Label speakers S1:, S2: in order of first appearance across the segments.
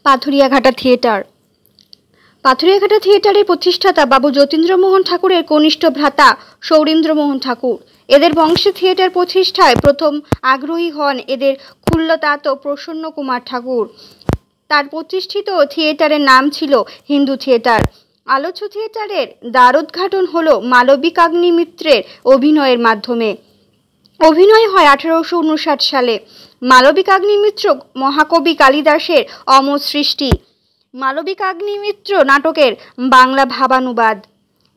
S1: Pathuriaghata theatre. Pathuriaghata থিয়েটারের প্রতিষ্ঠাতা বাবু যতীন্দ্রমোহন ঠাকুরের কনিষ্ঠ ভ্রাতা সৌরীন্দ্রমোহন ঠাকুর। এদের বংশে থিয়েটার প্রতিষ্ঠায় প্রথম আগ্রহী হন এদের খুল্লতাত প্রসন্ন কুমার ঠাকুর। তার প্রতিষ্ঠিত থিয়েটারের নাম ছিল হিন্দু থিয়েটার। আলোচ্য থিয়েটারের দ্বারোদ্ঘাটন হল মালবিকাগ্নি মিত্রের অভিনয়ের মাধ্যমে। অভিনয় হয় 1859 সালে। মালবিকাগ্নি মিত্র মহাকবি কালিদাসের অমর সৃষ্টি। মালবিকাগ্নিমিত্র নাটকের বাংলা ভাবানুবাদ।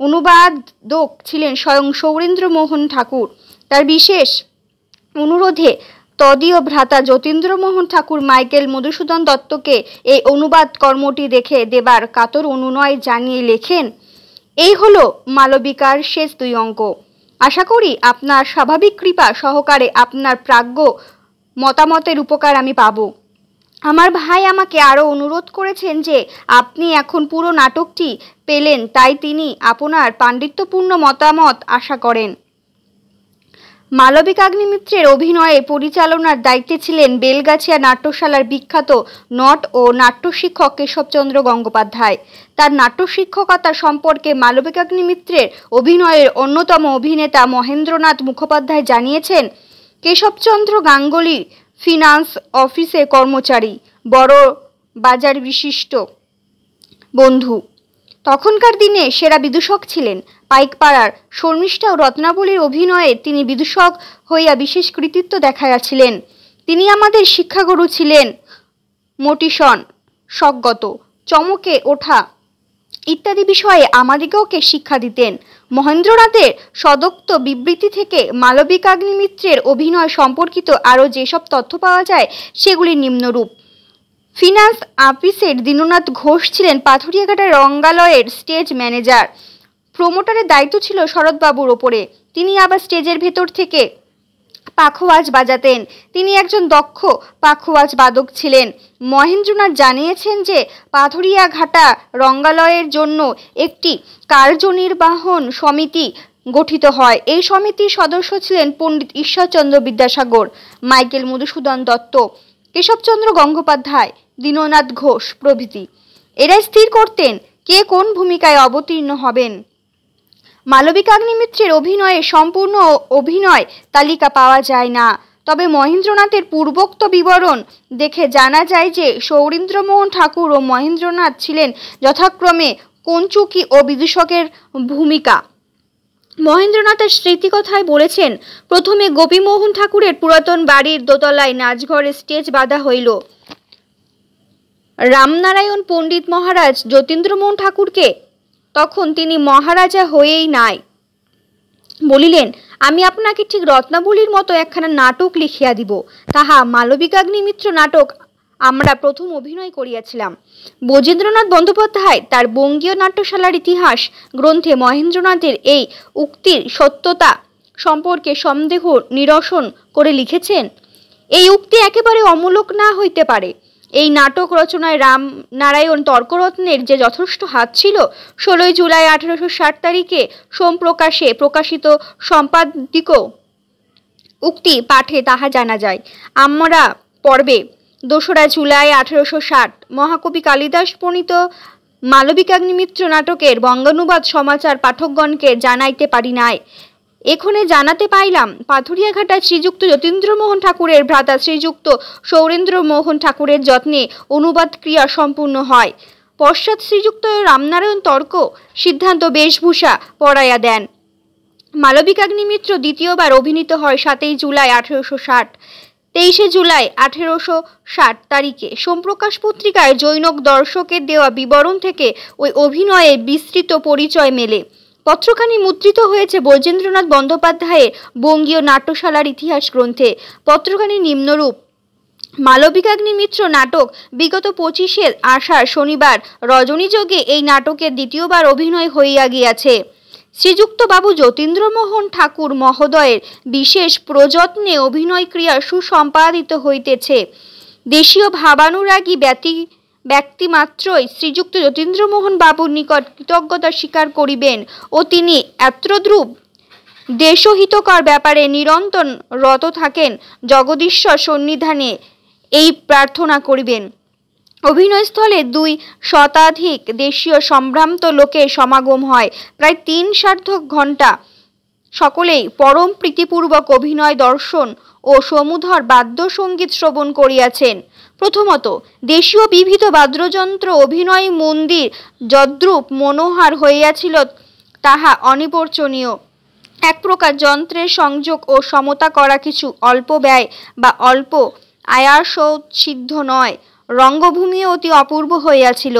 S1: অনুবাদক ছিলেন স্বয়ং সৌরীন্দ্রমোহন ঠাকুর। তার বিশেষ অনুরোধে তদীয় ভ্রাতা যতীন্দ্রমোহন ঠাকুর মাইকেল মধুসূদন দত্তকে এই অনুবাদ কর্মটি দেখে দেবার কাতর অনুনয় জানিয়ে লেখেন, এই হলো মালবিকার শেষ 2 অঙ্ক। আশা করি আপনার স্বাভাবিক কৃপা সহকারে আপনার প্রাজ্ঞ মতামতের উপকার আমি পাব। আমার ভাই আমাকে আরও অনুরোধ করেছেন যে আপনি এখন পুরো নাটকটি পেলেন, তাই তিনি আপনার পাণ্ডিত্যপূর্ণ মতামত আশা করেন। মালবিকাগ্নিমিত্রের অভিনয়ে পরিচালনার দায়িত্বে ছিলেন বেলগাছিয়া নাট্যশালার বিখ্যাত নট ও নাট্যশিক্ষক কেশবচন্দ্র গঙ্গোপাধ্যায়। তার নাট্যশিক্ষকতা সম্পর্কে মালবিকাগ্নিমিত্রের অভিনয়ের অন্যতম অভিনেতা মহেন্দ্রনাথ মুখোপাধ্যায় জানিয়েছেন, কেশবচন্দ্র গাঙ্গুলি ফিনান্স অফিসে কর্মচারী, বড় বাজার বিশিষ্ট বন্ধু। তখনকার দিনে সেরা বিদূষক ছিলেন। পাইকপাড়ার শর্মিষ্ঠা ও রত্নাবলীর অভিনয়ে তিনি বিদূষক হইয়া বিশেষ কৃতিত্ব দেখাইয়াছিলেন। তিনি আমাদের শিক্ষাগুরু ছিলেন। মোটিশন, স্বগত, চমকে ওঠা ইত্যাদি বিষয়ে আমাদিগকে শিক্ষা দিতেন। মহেন্দ্রনাথের সদোক্ত বিবৃতি থেকে মালবিকাগ্নিমিত্রের অভিনয় সম্পর্কিত আরও যেসব তথ্য পাওয়া যায় সেগুলি নিম্নরূপ। ফিনান্স অফিসের দীননাথ ঘোষ ছিলেন পাথুরিয়াঘাটা রঙ্গালয়ের স্টেজ ম্যানেজার। প্রমোটারের দায়িত্ব ছিল শরৎবাবুর ওপরে। তিনি আবার স্টেজের ভেতর থেকে পাখোয়াজ বাজাতেন। তিনি একজন দক্ষ পাখোয়াজ বাদক ছিলেন। মহেন্দ্রনাথ জানিয়েছেন যে পাথুরিয়াঘাটা রঙ্গালয়ের জন্য একটি কার্যনির্বাহন সমিতি গঠিত হয়। এই সমিতির সদস্য ছিলেন পণ্ডিত ঈশ্বরচন্দ্র বিদ্যাসাগর, মাইকেল মধুসূদন দত্ত, কেশবচন্দ্র গঙ্গোপাধ্যায়, দীননাথ ঘোষ প্রভৃতি। এরা স্থির করতেন কে কোন ভূমিকায় অবতীর্ণ হবেন। মালবিকাগ্নিমিত্রের অভিনয়ে সম্পূর্ণ অভিনয় তালিকা পাওয়া যায় না, তবে মহেন্দ্রনাথের পূর্বোক্ত বিবরণ দেখে জানা যায় যে সৌরীন্দ্রমোহন ঠাকুর ও মহেন্দ্রনাথ ছিলেন যথাক্রমে কঞ্চুকি ও বিদূষকের ভূমিকা। মহেন্দ্রনাথের স্মৃতিকথায় বলেছেন, প্রথমে গোপীমোহন ঠাকুরের পুরাতন বাড়ির দোতলায় নাচঘরে স্টেজ বাঁধা হইল। রামনারায়ণ পণ্ডিত মহারাজ যতীন্দ্রমোহন ঠাকুরকে, তখন তিনি মহারাজা হয়েই নাই, বলিলেন, আমি আপনাকে ঠিক রত্নাবলীর মতো একখানা নাটক লিখিয়া দিব। তাহা মালবিকাগ্নিমিত্র নাটক আমরা প্রথম অভিনয় করিয়াছিলাম। ব্রজেন্দ্রনাথ বন্দ্যোপাধ্যায় তার বঙ্গীয় নাট্যশালার ইতিহাস গ্রন্থে মহেন্দ্রনাথের এই উক্তির সত্যতা সম্পর্কে সন্দেহ নিরসন করে লিখেছেন, এই উক্তি একেবারে অমূলক না হইতে পারে। এই নাটক রচনায় রামনারায়ণ তর্করত্নের যে যথেষ্ট হাত ছিল, 16 জুলাই 1860 তারিখে সোমপ্রকাশে প্রকাশিত সম্পাদিক উক্তি পাঠে তাহা জানা যায়। আমরা পর্বে 2 জুলাই 1860 মহাকবি কালিদাস প্রণীত মালবিকাগ্নিমিত্র নাটকের বঙ্গানুবাদ সমাচার পাঠকগণকে জানাইতে পারি নাই। এখানে জানাতে পাইলাম, পাথুরিয়াঘাটায় শ্রীযুক্ত যতীন্দ্রমোহন ঠাকুরের ভ্রাতা শ্রীযুক্ত সৌরেন্দ্রমোহন ঠাকুরের যত্নে অনুবাদ ক্রিয়া সম্পূর্ণ হয়। পশ্চাৎ শ্রীযুক্ত রামনারায়ণ তর্ক সিদ্ধান্ত বেশভূষা পরাইয়া দেন। মালবিকাগ্নিমিত্র দ্বিতীয়বার অভিনীত হয় 7 জুলাই 1860। 23 জুলাই 1860 তারিখে সোমপ্রকাশ পত্রিকায় জৈনক দর্শকের দেওয়া বিবরণ থেকে ওই অভিনয়ের বিস্তৃত পরিচয় মেলে। পত্রখানি মুদ্রিত হয়েছে ব্রজেন্দ্রনাথ বন্দ্যোপাধ্যায়ের বঙ্গীয় নাট্যশালার ইতিহাস গ্রন্থে। পত্রখানি নিম্নরূপ, মালবিকাগ্নিমিত্র নাটক বিগত 25 আষাঢ় শনিবার রজনীযোগে এই নাটকের দ্বিতীয়বার অভিনয় হইয়া গিয়াছে। শ্রীযুক্ত বাবু যতীন্দ্রমোহন ঠাকুর মহোদয়ের বিশেষ প্রযত্নে অভিনয় ক্রিয়া সুসম্পাদিত হইতেছে। দেশীয় ভাবানুরাগী ব্যক্তিমাত্রই শ্রীযুক্ত যতীন্দ্রমোহন বাবুর নিকট কৃতজ্ঞতা স্বীকার করিবেন ও তিনি এতদ্রূপ দেশহিতকর ব্যাপারে নিরন্তর রত থাকেন, জগদীশ্বর সন্নিধানে এই প্রার্থনা করিবেন। অভিনয়স্থলে 2 শতাধিক দেশীয় সম্ভ্রান্ত লোকের সমাগম হয়। প্রায় 3 সার্ধক ঘণ্টা সকলেই পরম প্রীতিপূর্বক অভিনয় দর্শন ও সমুধর বাদ্যসঙ্গীত শ্রবণ করিয়াছেন। প্রথমত দেশীয় বিবিধ বাদ্যযন্ত্র অভিনয় মন্দির যদ্রূপ মনোহার হইয়াছিল তাহা অনিবর্চনীয়। এক প্রকার যন্ত্রের সংযোগ ও সমতা করা কিছু অল্প ব্যয় বা অল্প আয়াসসিদ্ধ নয়। রঙ্গভূমিও অতি অপূর্ব হইয়াছিল।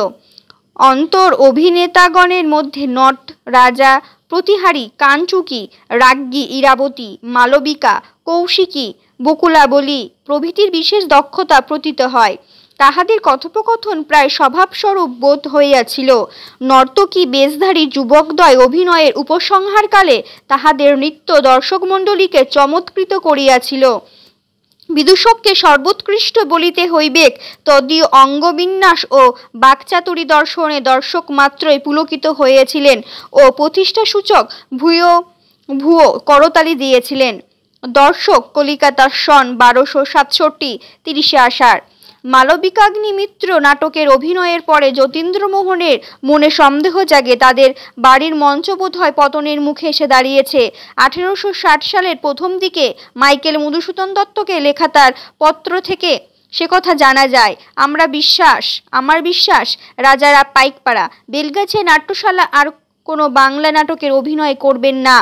S1: অন্তর অভিনেতাগণের মধ্যে নট, রাজা, প্রতিহারী, কাঞ্চুকী, রাজ্ঞী, ইরাবতী, মালবিকা, কৌশিকী, বকুলাবলী প্রভৃতির বিশেষ দক্ষতা প্রতীত হয়। তাহাদের কথোপকথন প্রায় স্বভাবস্বরূপ বোধ হইয়াছিল। নর্তকী বেশধারী যুবকদ্বয় অভিনয়ের উপসংহারকালে তাহাদের নৃত্য দর্শকমণ্ডলীকে চমৎকৃত করিয়াছিল। বিদূষককে সর্বোৎকৃষ্ট বলিতে হইবেক তদীয় অঙ্গবিন্যাস ও বাকচাতুরী দর্শনে দর্শক মাত্রই পুলকিত হইয়াছিলেন ও প্রতিষ্ঠাসূচক ভূয় করতালি দিয়েছিলেন। দর্শক কলিকাতা সন 1267 30 আষাঢ়। মালবিকাগ্নি মিত্র নাটকের অভিনয়ের পরে যতীন্দ্রমোহনের মনে সন্দেহ জাগে তাদের বাড়ির মঞ্চ বোধহয় পতনের মুখে এসে দাঁড়িয়েছে। 1860 সালের প্রথম দিকে মাইকেল মধুসূদন দত্তকে লেখা তার পত্র থেকে সে কথা জানা যায়। আমার বিশ্বাস রাজারা পাইকপাড়া, বেলগাছিয়া নাট্যশালা আর কোনো বাংলা নাটকের অভিনয় করবেন না।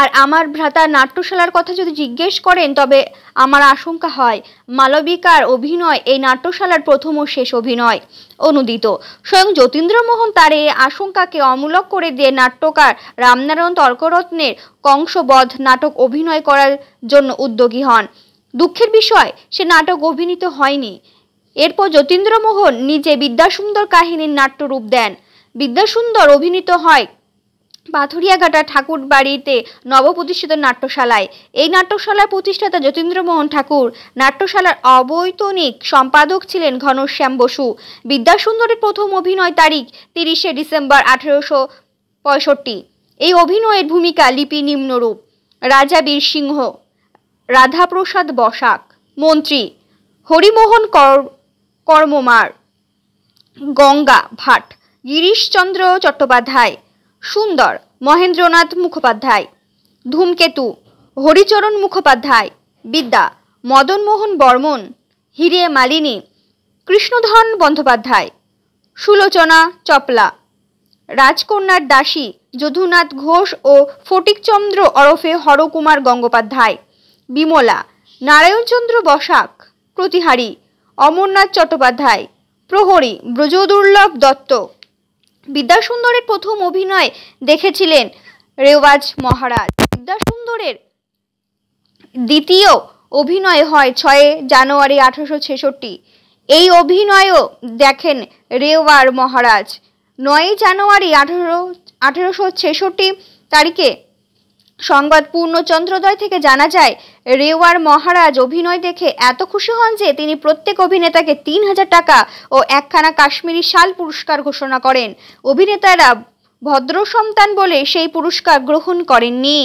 S1: আর আমার ভ্রাতা নাট্যশালার কথা যদি জিজ্ঞেস করেন তবে আমার আশঙ্কা হয় মালবিকার অভিনয় এই নাট্যশালার প্রথম ও শেষ অভিনয়। অনুদিত স্বয়ং যতীন্দ্রমোহন তার এই আশঙ্কাকে অমূলক করে দিয়ে নাট্যকার রামনারায়ণ তর্করত্নের কংসবধ নাটক অভিনয় করার জন্য উদ্যোগী হন। দুঃখের বিষয় সে নাটক অভিনীত হয়নি। এরপর যতীন্দ্রমোহন নিজে বিদ্যাসুন্দর কাহিনীর নাট্যরূপ দেন। বিদ্যাসুন্দর অভিনীত হয় পাথুরিয়াঘাটা ঠাকুর বাড়িতে নবপ্রতিষ্ঠিত নাট্যশালায়। এই নাট্যশালার প্রতিষ্ঠাতা যতীন্দ্রমোহন ঠাকুর। নাট্যশালার অবৈতনিক সম্পাদক ছিলেন ঘনশ্যাম বসু। বিদ্যাসুন্দরের প্রথম অভিনয় তারিখ 30 ডিসেম্বর 1865। এই অভিনয়ের ভূমিকা লিপি নিম্নরূপ: রাজা বীরসিংহ, রাধাপ্রসাদ বসাক, মন্ত্রী হরিমোহন কর্মমার, গঙ্গা ভাট, গিরিশচন্দ্র চট্টোপাধ্যায়, সুন্দর মহেন্দ্রনাথ মুখোপাধ্যায়, ধূমকেতু হরিচরণ মুখোপাধ্যায়, বিদ্যা মদনমোহন বর্মন, হিরে মালিনী কৃষ্ণধন বন্দ্যোপাধ্যায়, সুলোচনা চপলা, রাজকন্যার দাসী যদুনাথ ঘোষ ও ফটিকচন্দ্র ওরফে হরকুমার গঙ্গোপাধ্যায়, বিমলা নারায়ণচন্দ্র বসাক, প্রতিহারী অমরনাথ চট্টোপাধ্যায়, প্রহরী ব্রজদুর্লভ দত্ত। বিদ্যাসুন্দরের প্রথম অভিনয় দেখেছিলেন রেওয়াজ মহারাজ। বিদ্যাসুন্দরের দ্বিতীয় অভিনয় হয় 6 জানুয়ারি 1866। এই অভিনয়ও দেখেন রেওয়ার মহারাজ। 9 জানুয়ারি 1866 তারিখে সংবাদ পূর্ণচন্দ্রোদয় থেকে জানা যায় রেওয়ার মহারাজ অভিনয় দেখে এত খুশি হন যে তিনি প্রত্যেক অভিনেতাকে 3000 টাকা ও একখানা কাশ্মীরি শাল পুরস্কার ঘোষণা করেন। অভিনেতারা ভদ্র সন্তান বলে সেই পুরস্কার গ্রহণ করেননি।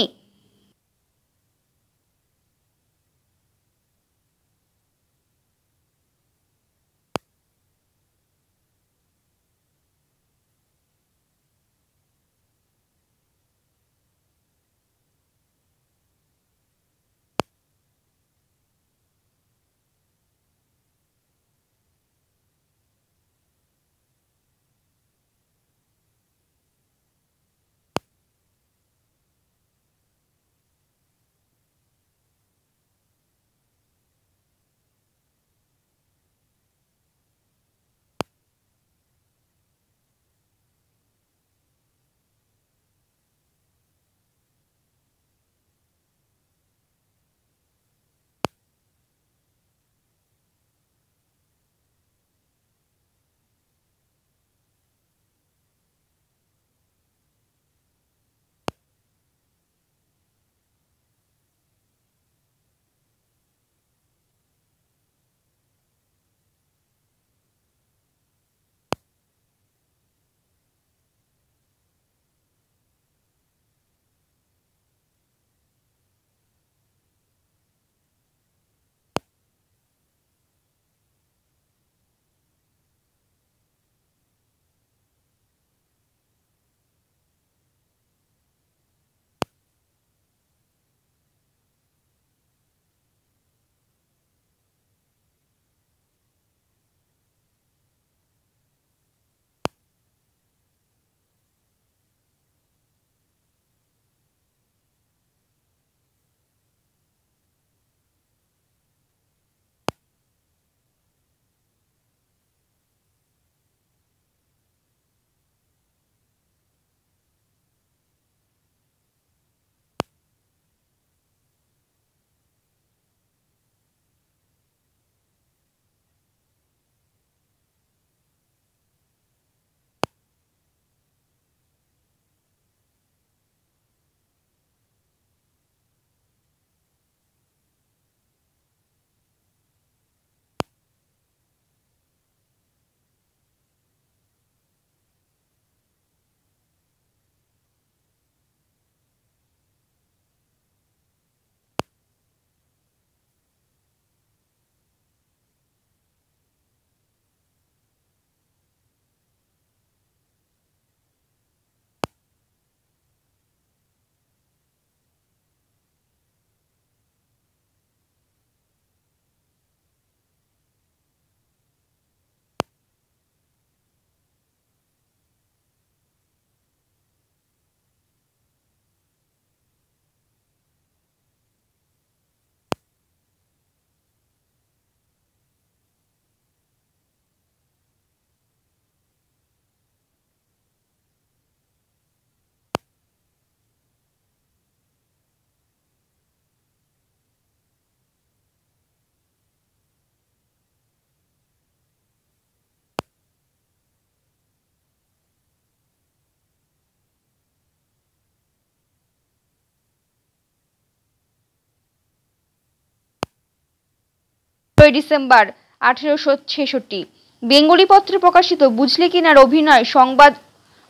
S1: ডিসেম্বর 1866। বেঙ্গলি পত্রে প্রকাশিত বুঝলে কিনার অভিনয় সংবাদ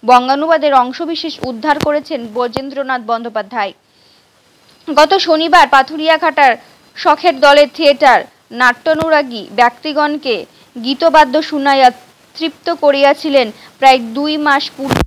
S1: বঙ্গানুবাদের অংশবিশেষ উদ্ধার করেছেন ব্রজেন্দ্রনাথ বন্দ্যোপাধ্যায়। গত শনিবার পাথুরিয়াঘাটার শখের দলের থিয়েটার নাট্যানুরাগী ব্যক্তিগণকে গীতবাদ্য শুনাইয়া তৃপ্ত করিয়াছিলেন। প্রায় 2 মাস পূর্বে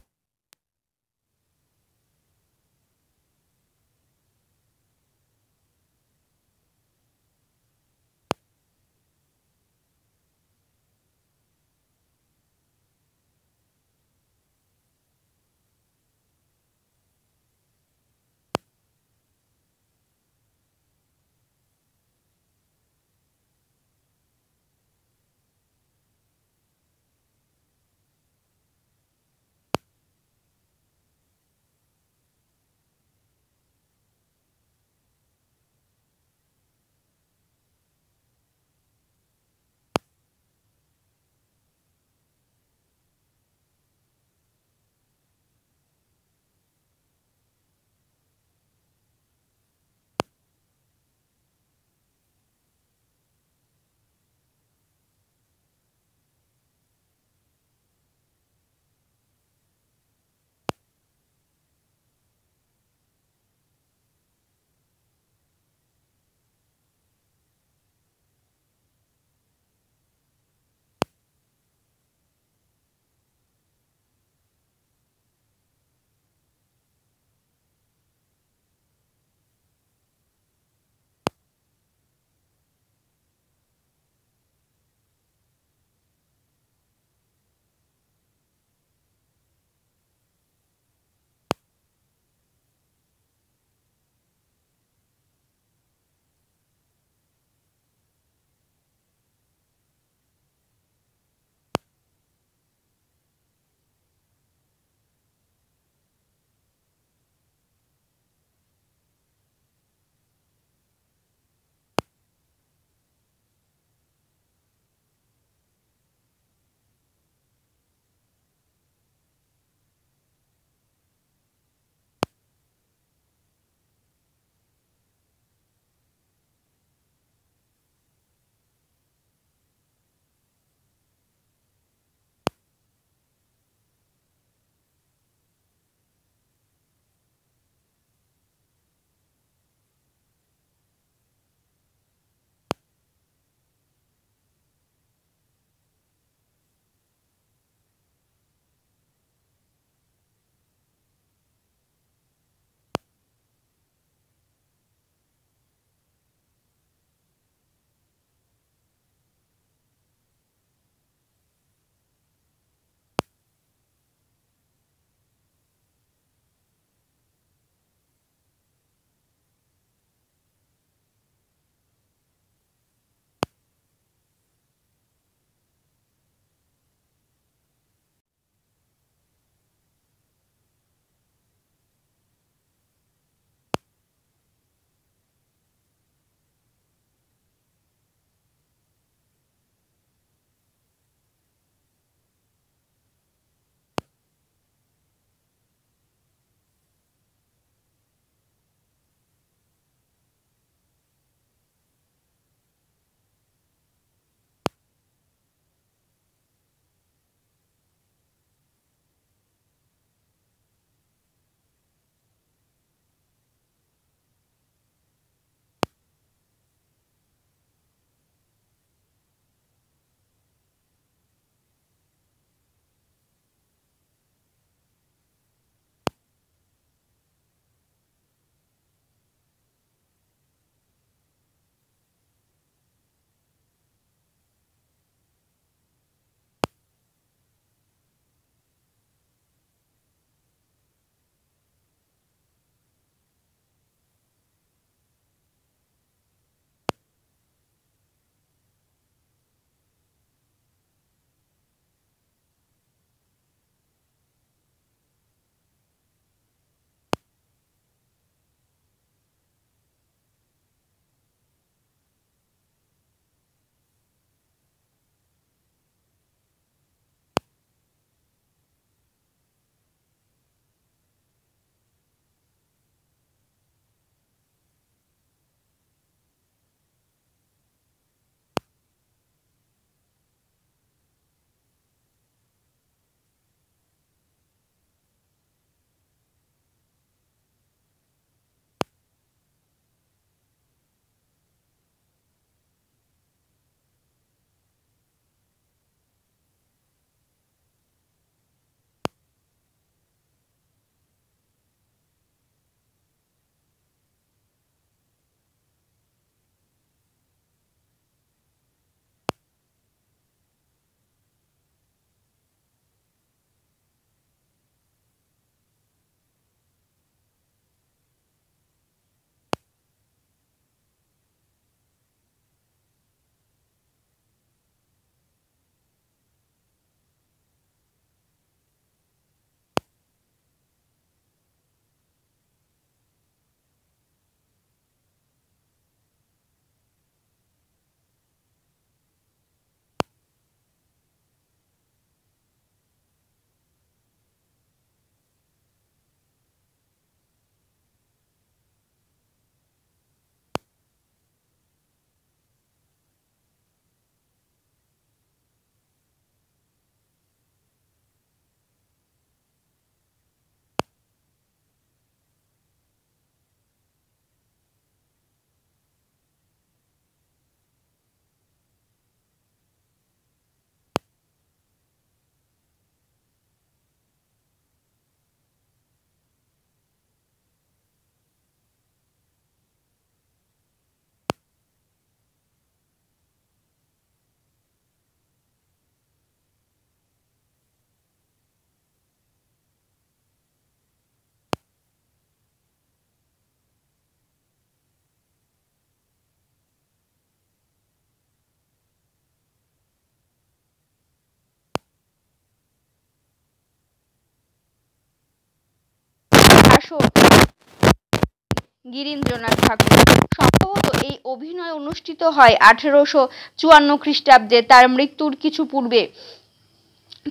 S1: গিরীন্দ্রনাথ ঠাকুর। সম্ভবত এই অভিনয় অনুষ্ঠিত হয় 1854 খ্রিস্টাব্দে, তার মৃত্যুর কিছু পূর্বে।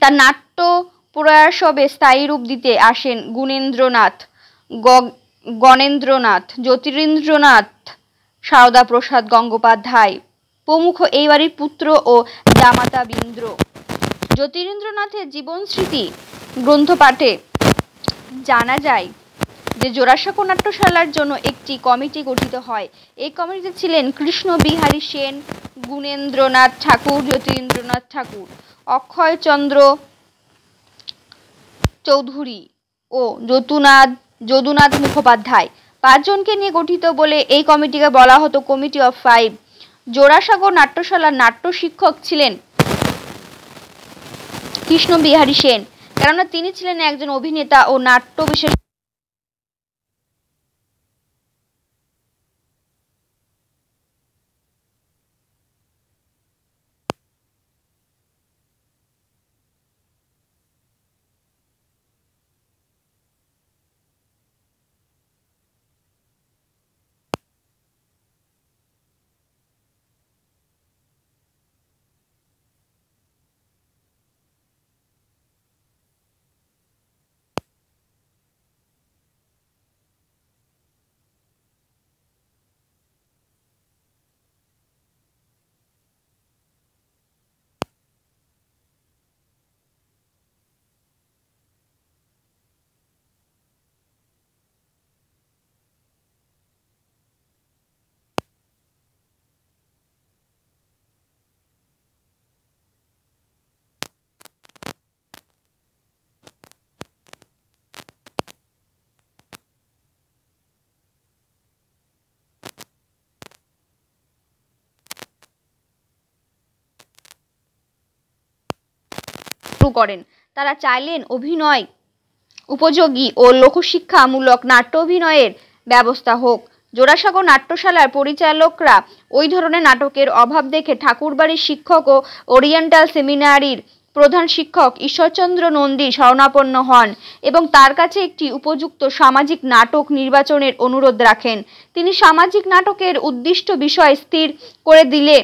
S1: তার নাট্য প্রয়াসবে স্থায়ী রূপ দিতে আসেন গুণেন্দ্রনাথ, গণেন্দ্রনাথ, জ্যোতিরিন্দ্রনাথ, সারদা প্রসাদ গঙ্গোপাধ্যায় প্রমুখ এই বাড়ির পুত্র ও জামাতাবৃন্দ। জ্যোতিরিন্দ্রনাথের জীবন স্মৃতি গ্রন্থ পাঠে জানা যায় যে জোড়াসাঁকো নাট্যশালার জন্য একটি কমিটি গঠিত হয়। এই কমিটিতে ছিলেন কৃষ্ণ বিহারী সেন, গুণেন্দ্রনাথ ঠাকুর, জ্যোতিরিন্দ্রনাথ ঠাকুর, অক্ষয়চন্দ্র চৌধুরী ও যদুনাথ মুখোপাধ্যায়। 5 জনকে নিয়ে গঠিত বলে এই কমিটিকে বলা হতো কমিটি অফ 5। জোড়াসাঁকো নাট্যশালার নাট্য শিক্ষক ছিলেন কৃষ্ণ বিহারী সেন, কেননা তিনি ছিলেন একজন অভিনেতা ও নাট্য বিশেষ। করেন। তারা চাইলেন অভিনয় উপযোগী ও লোকশিক্ষামূলক নাট্য অভিনয়ের ব্যবস্থা হোক। জোড়াসাঁকো নাট্যশালার পরিচালকরা ওই ধরনের নাটকের অভাব দেখে ঠাকুরবাড়ির শিক্ষক ও ওরিয়েন্টাল সেমিনারির প্রধান শিক্ষক ঈশ্বরচন্দ্র নন্দীর শরণাপন্ন হন এবং তার কাছে একটি উপযুক্ত সামাজিক নাটক নির্বাচনের অনুরোধ রাখেন। তিনি সামাজিক নাটকের উদ্দিষ্ট বিষয় স্থির করে দিলে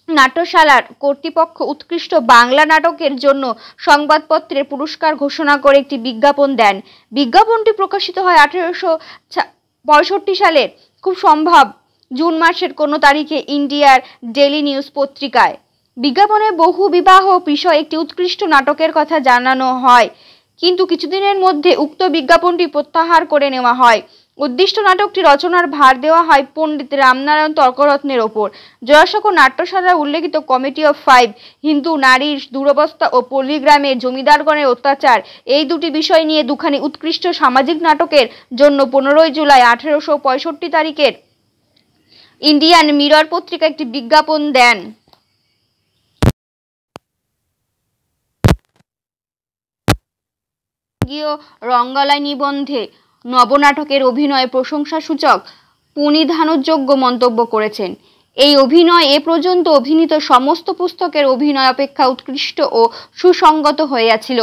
S1: নাট্যশালার কর্তৃপক্ষ উৎকৃষ্ট বাংলা নাটকের জন্য সংবাদপত্রের পুরস্কার ঘোষণা করে একটি বিজ্ঞাপন দেন। বিজ্ঞাপনটি প্রকাশিত হয় 1865 সালের খুব সম্ভব জুন মাসের কোনো তারিখে ইন্ডিয়ার ডেইলি নিউজ পত্রিকায়। বিজ্ঞাপনে বহু বিবাহ বিষয়ে একটি উৎকৃষ্ট নাটকের কথা জানানো হয়, কিন্তু কিছুদিনের মধ্যে উক্ত বিজ্ঞাপনটি প্রত্যাহার করে নেওয়া হয়। উদ্দিষ্ট নাটকটি রচনার ভার দেওয়া হয় পণ্ডিত রামনারায়ণ তর্করত্নের ওপর। জোড়াসাঁকো নাট্যশালার উল্লেখিত কমিটি অফ 5 হিন্দু নারীর দুরবস্থা ও পল্লীগ্রামের জমিদারগণের অত্যাচার এই দুটি বিষয় নিয়ে দুখানি উৎকৃষ্ট সামাজিক নাটকের জন্য 15 জুলাই 1865 তারিখের ইন্ডিয়ান মিরর পত্রিকা একটি বিজ্ঞাপন দেন। রঙ্গালয় নিবন্ধে নবনাটকের অভিনয় প্রশংসাসূচক প্রণিধানযোগ্য মন্তব্য করেছেন। এই অভিনয় এ পর্যন্ত অভিনীত সমস্ত পুস্তকের অভিনয় অপেক্ষা উৎকৃষ্ট ও সুসংগত হইয়াছিল।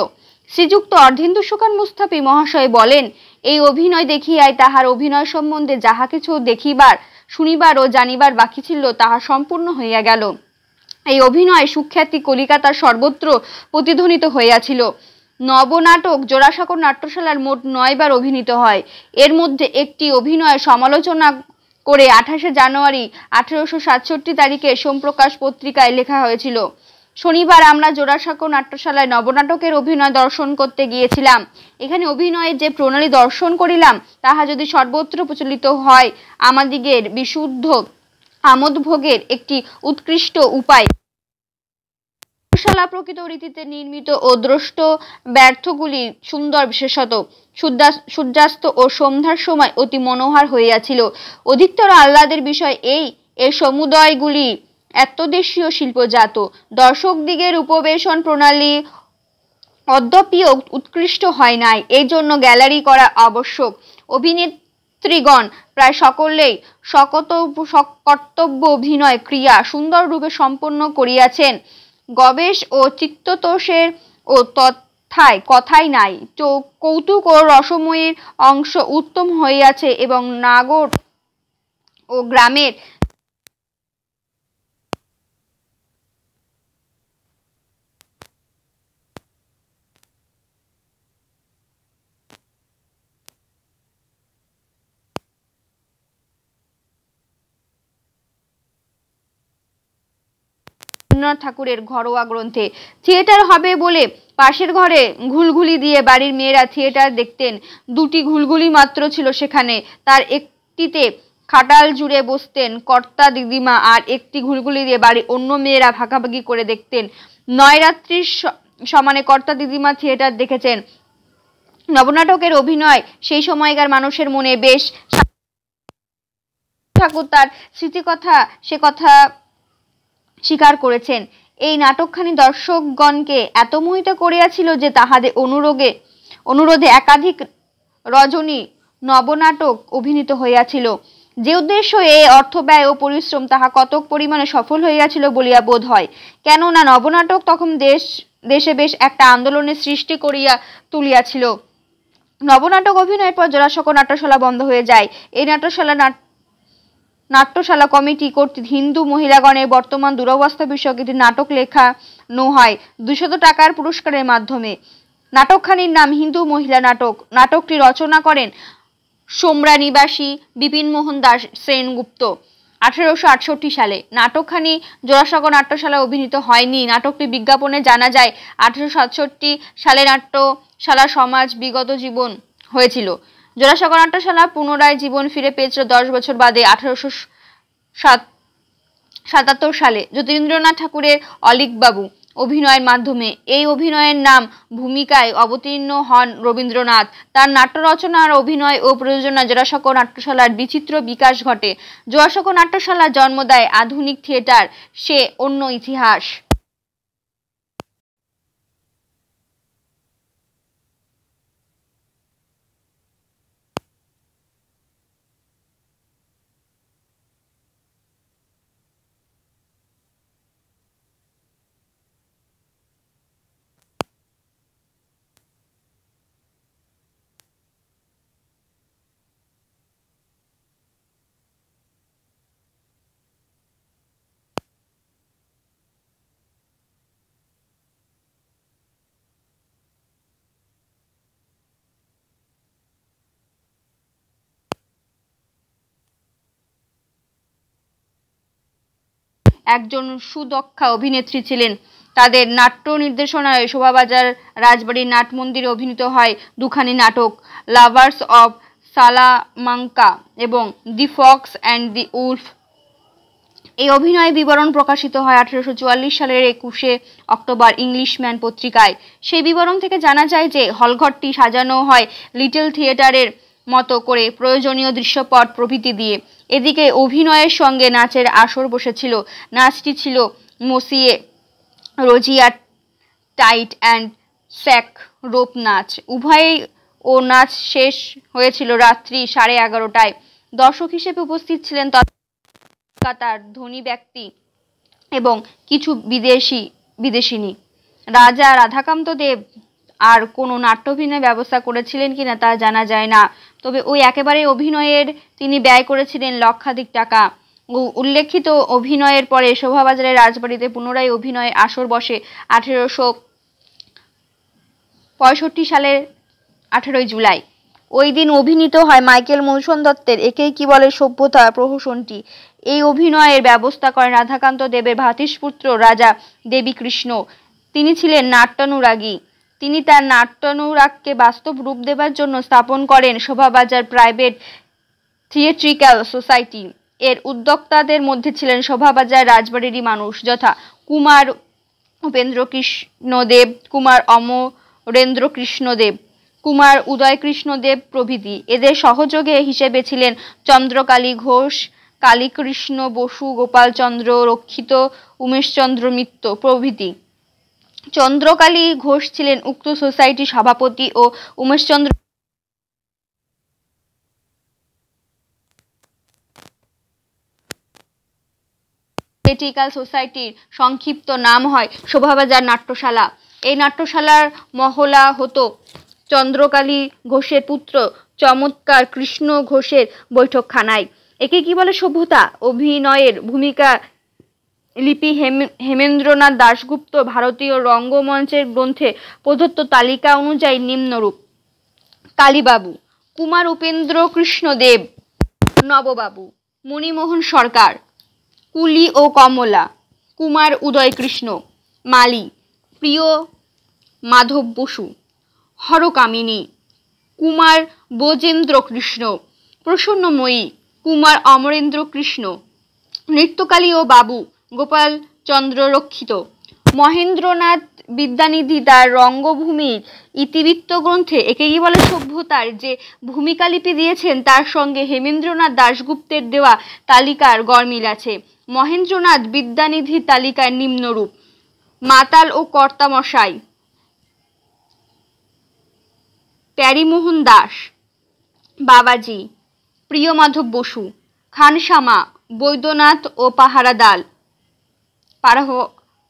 S1: শ্রীযুক্ত অর্ধেন্দু সুকান মুস্তাফি মহাশয় বলেন, এই অভিনয় দেখিয়াই তাহার অভিনয় সম্বন্ধে যাহা কিছু দেখিবার, শুনিবার ও জানিবার বাকি ছিল তাহা সম্পূর্ণ হইয়া গেল। এই অভিনয় সুখ্যাতি কলিকাতার সর্বত্র প্রতিধ্বনিত হইয়াছিল। নবনাটক জোড়াসাঁকো নাট্যশালার মোট 9 বার অভিনীত হয়। এর মধ্যে একটি অভিনয়ের সমালোচনা করে 28 জানুয়ারি 1867 তারিখে সোমপ্রকাশ পত্রিকায় লেখা হয়েছিল, শনিবার আমরা জোড়াসাঁকো নাট্যশালায় নবনাটকের অভিনয় দর্শন করতে গিয়েছিলাম। এখানে অভিনয়ের যে প্রণালী দর্শন করিলাম তাহা যদি সর্বত্র প্রচলিত হয় আমাদিগের বিশুদ্ধ আমোদভোগের একটি উৎকৃষ্ট উপায়। নাট্যশালা প্রকৃত রীতিতে নির্মিত ও দ্রষ্ট ব্যর্থগুলি সুন্দর, বিশেষত সূর্যাস্ত ও সন্ধ্যার সময় অতি মনোহর হইয়াছিল। অধিকতর আহ্লাদের বিষয় এই, এর সমুদয়গুলি এত্তদেশীয় শিল্পজাত। দর্শকদিগের উপবেশন প্রণালী অদ্যপিও উৎকৃষ্ট হয় নাই, এই জন্য গ্যালারি করা আবশ্যক। অভিনেত্রীগণ প্রায় সকলেই কর্তব্য অভিনয় ক্রিয়া সুন্দর রূপে সম্পন্ন করিয়াছেন। গবেষ ও চিত্ততোষের ও কথাই নাই। কৌতুক ও রসময়ীর অংশ উত্তম হইয়াছে এবং নাগর ও গ্রামের রবীন্দ্রনাথ ঠাকুরের ঘরোয়া গ্রন্থে। থিয়েটার হবে বলে পাশের ঘরে ঘুলঘুলি দিয়ে বাড়ির মেয়েরা থিয়েটার দেখতেন। দুটি ঘুলঘুলি মাত্র ছিল সেখানে। তার একটিতে খাটাল জুড়ে বসতেন কর্তা দিদিমা, আর একটি ঘুলঘুলি দিয়ে বাড়ির অন্য মেয়েরা ভাগাভাগি করে দেখতেন। নয়রাত্রির সমানে কর্তা দিদিমা থিয়েটার দেখেছেন। নবনাটকের অভিনয় সেই সময়কার মানুষের মনে বেশ। ঠাকুর তার স্মৃতিকথা সে কথা স্বীকার করেছেন। এই নাটকখানি দর্শকগণকে এত মোহিত করিয়াছিল যে তাহাদের অনুরোধে একাধিক রজনী নবনাটক অভিনীত হইয়াছিল। যে উদ্দেশ্য এই অর্থ ব্যয় ও পরিশ্রম তাহা কতক পরিমাণে সফল হইয়াছিল বলিয়া বোধ হয়। কেননা নবনাটক তখন দেশে বেশ একটা আন্দোলনের সৃষ্টি করিয়া তুলিয়াছিল। নবনাটক অভিনয়ের পর জোড়াসাঁকো নাট্যশালা বন্ধ হয়ে যায়। এই নাট্যশালা কমিটি কর্তৃক হিন্দু মহিলাগণের বর্তমান দুরবস্থা বিষয়ক একটি নাটক লেখানো হয় 200 টাকার পুরস্কারের মাধ্যমে। নাটকখানির নাম হিন্দু মহিলা নাটক। নাটকটি রচনা করেন সোমরা নিবাসী বিপিন মোহন দাস সেনগুপ্ত 1868 সালে। নাটকখানি জোড়াসাঁকো নাট্যশালায় অভিনীত হয়নি। নাটকটি বিজ্ঞাপনে জানা যায় 1867 সালে নাট্যশালা সমাজ বিগত জীবন হয়েছিল। জোড়াসাঁকো নাট্যশালা পুনরায় জীবন ফিরে পেয়েছিল 10 বছর বাদে 1877 সালে জ্যোতিরিন্দ্রনাথ ঠাকুরের অলীকবাবু অভিনয়ের মাধ্যমে। এই অভিনয়ের নাম ভূমিকায় অবতীর্ণ হন রবীন্দ্রনাথ। তার নাট্য রচনা আর অভিনয় ও প্রযোজনা জোড়াসাঁকো নাট্যশালার বিচিত্র বিকাশ ঘটে। জোড়াসাঁকো নাট্যশালার জন্ম দেয় আধুনিক থিয়েটার, সে অন্য ইতিহাস। একজন সুদক্ষা অভিনেত্রী ছিলেন। তাদের নাট্য নির্দেশনায় শোভাবাজার রাজবাড়ির নাটমন্দিরে অভিনীত হয় দুখানি নাটক, লাভার্স অফ সালামাঙ্কা এবং দি ফক্স অ্যান্ড দি উলফ। এই অভিনয়ের বিবরণ প্রকাশিত হয় 1844 সালের 21 অক্টোবর ইংলিশম্যান পত্রিকায়। সেই বিবরণ থেকে জানা যায় যে হলঘরটি সাজানো হয় লিটল থিয়েটারের মতো করে প্রয়োজনীয় দৃশ্যপট প্রভৃতি দিয়ে। এদিকে অভিনয়ের সঙ্গে নাচের আসর বসেছিল। নাচটি ছিল monsieur Rosier tight and slack rope নাচ। উভয়েই ও নাচ শেষ হয়েছিল রাত্রি 11:30টায়। দর্শক হিসেবে উপস্থিত ছিলেন কলকাতার ধনী ব্যক্তি এবং কিছু বিদেশিনী। রাজা রাধাকান্ত দেব আর কোনো নাট্যাভিনয়ের ব্যবস্থা করেছিলেন কিনা তা জানা যায় না। তবে ওই একেবারে অভিনয়ের তিনি ব্যয় করেছিলেন লক্ষাধিক টাকা। উল্লেখিত অভিনয়ের পরে শোভাবাজারের রাজবাড়িতে পুনরায় অভিনয়ের আসর বসে 1865 সালের 18 জুলাই। ওই দিন অভিনীত হয় মাইকেল মধুসূদন দত্তের একেই কি বলে সভ্যতা প্রহসনটি। এই অভিনয়ের ব্যবস্থা করেন রাধাকান্ত দেবের ভ্রাতুষ্পুত্র রাজা দেবীকৃষ্ণ। তিনি ছিলেন নাট্যানুরাগী। তিনি তার নাট্যানুরাগকে বাস্তব রূপ দেবার জন্য স্থাপন করেন শোভাবাজার প্রাইভেট থিয়েট্রিক্যাল সোসাইটি। এর উদ্যোক্তাদের মধ্যে ছিলেন শোভাবাজার রাজবাড়িরই মানুষ, যথা কুমার উপেন্দ্রকৃষ্ণদেব, কুমার অমরেন্দ্রকৃষ্ণদেব, কুমার উদয়কৃষ্ণদেব প্রভৃতি। এদের সহযোগে হিসেবে ছিলেন চন্দ্রকালী ঘোষ, কালীকৃষ্ণ বসু, গোপালচন্দ্র রক্ষিত, উমেশচন্দ্র মিত্র প্রভৃতি। চন্দ্রকালী ঘোষ ছিলেন উক্ত সোসাইটির সভাপতি ও উমেশচন্দ্র থিয়েট্রিক্যাল সোসাইটির সংক্ষিপ্ত নাম হয় শোভাবাজার নাট্যশালা। এই নাট্যশালার মহলা হতো চন্দ্রকালী ঘোষের পুত্র চমৎকার কৃষ্ণ ঘোষের বৈঠকখানায়। একে কি বলে সভ্যতা? অভিনয়ের ভূমিকা লিপি হেমেন্দ্রনাথ দাশগুপ্ত ভারতীয় রঙ্গমঞ্চের গ্রন্থে প্রদত্ত তালিকা অনুযায়ী নিম্নরূপ: কালীবাবু কুমার উপেন্দ্র কৃষ্ণ দেব, নববাবু মণিমোহন সরকার, কুলি ও কমলা কুমার উদয় কৃষ্ণ, মালি প্রিয় মাধব বসু, হরকামিনী কুমার বোজেন্দ্র কৃষ্ণ, প্রসন্নময়ী কুমার অমরেন্দ্র কৃষ্ণ, নৃত্যকালী ও বাবু গোপাল চন্দ্র রক্ষিত। মহেন্দ্রনাথ বিদ্যানিধি তার রঙ্গভূমির ইতিবৃত্ত গ্রন্থে একে কি বলে সভ্যতার যে ভূমিকালিপি দিয়েছেন তার সঙ্গে হেমেন্দ্রনাথ দাশগুপ্তের দেওয়া তালিকার গড়মিল আছে। মহেন্দ্রনাথ বিদ্যানিধির তালিকায় নিম্নরূপ: মাতাল ও কর্তামশাই প্যারীমোহন দাস, বাবাজি প্রিয়মাধব বসু, খানসামা বৈদ্যনাথ ও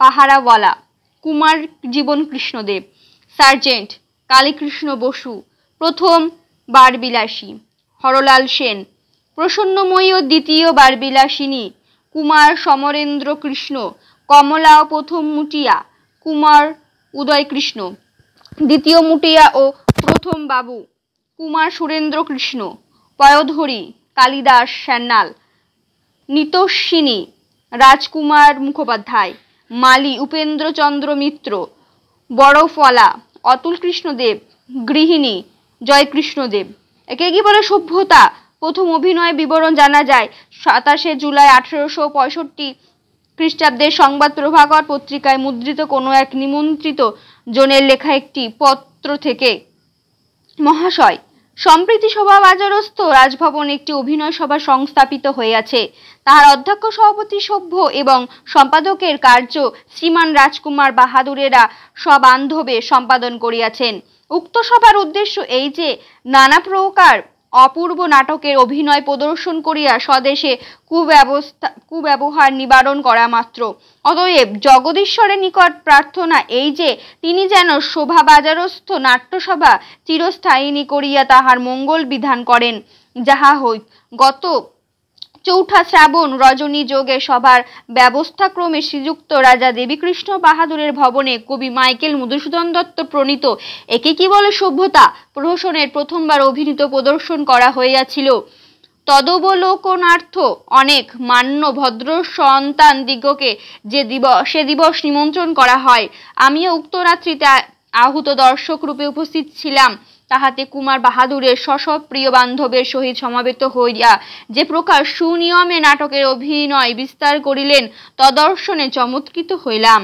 S1: পাহারাওয়ালা কুমার জীবন কৃষ্ণদেব, সার্জেন্ট কালীকৃষ্ণ বসু, প্রথম বারবিলাসী হরলাল সেন, প্রসন্নময়ী ও দ্বিতীয় বারবিলাসিনী কুমার সমরেন্দ্র কৃষ্ণ, কমলা ও প্রথম মুটিয়া কুমার উদয় কৃষ্ণ, দ্বিতীয় মুটিয়া ও প্রথম বাবু কুমার সুরেন্দ্র কৃষ্ণ, পয়োধরী কালিদাস সান্যাল, নিতস্বিনী রাজকুমার মুখোপাধ্যায়, মালি উপেন্দ্রচন্দ্র মিত্র, বড়ফলা অতুল কৃষ্ণদেব, গৃহিণী জয়কৃষ্ণদেব। একে কি বলে সভ্যতা? প্রথম অভিনয় বিবরণ জানা যায় 27 জুলাই 1865 খ্রিস্টাব্দের সংবাদ প্রভাকর পত্রিকায় মুদ্রিত কোনো এক নিমন্ত্রিত জনের লেখা একটি পত্র থেকে। মহাশয়, সম্প্রতি সভা বাজারস্থ রাজভবনে একটি অভিনয় সভা সংস্থাপিত হইয়াছে। তাহার অধ্যক্ষ, সভাপতি, সভ্য এবং সম্পাদকের কার্য শ্রীমান রাজকুমার বাহাদুরেরা সবান্ধবে সম্পাদন করিয়াছেন। উক্ত সভার উদ্দেশ্য এই যে নানা প্রকার অপূর্ব নাটকের অভিনয় প্রদর্শন করিয়া স্বদেশে কুব্যবহার নিবারণ করা মাত্র। অতএব জগদীশ্বরের নিকট প্রার্থনা এই যে তিনি যেন শোভা বাজারস্থ নাট্যসভা চিরস্থায়িনী করিয়া তাহার মঙ্গল বিধান করেন। যাহা হইক, গত 4 শ্রাবণ রজনী যোগে সভার ব্যবস্থাক্রমে শ্রীযুক্ত রাজা দেবীকৃষ্ণ বাহাদুরের ভবনে কবি মাইকেল মধুসূদন দত্ত প্রণীত একে কি বলে সভ্যতা প্রহসনের প্রথমবার অভিনীত প্রদর্শন করা হইয়াছিল। তদবলোকনার্থ অনেক মান্য ভদ্র সন্তান দিগকে সে দিবস নিমন্ত্রণ করা হয়। আমিও উক্ত রাত্রিতে আহুত দর্শক রূপে উপস্থিত ছিলাম। তাহাতে কুমার বাহাদুরের সসব প্রিয় বান্ধবের সহিত সমাবেত হইয়া যে প্রকার সুনিয়মে নাটকের অভিনয় বিস্তার করিলেন তদর্শনে চমৎকৃত হইলাম।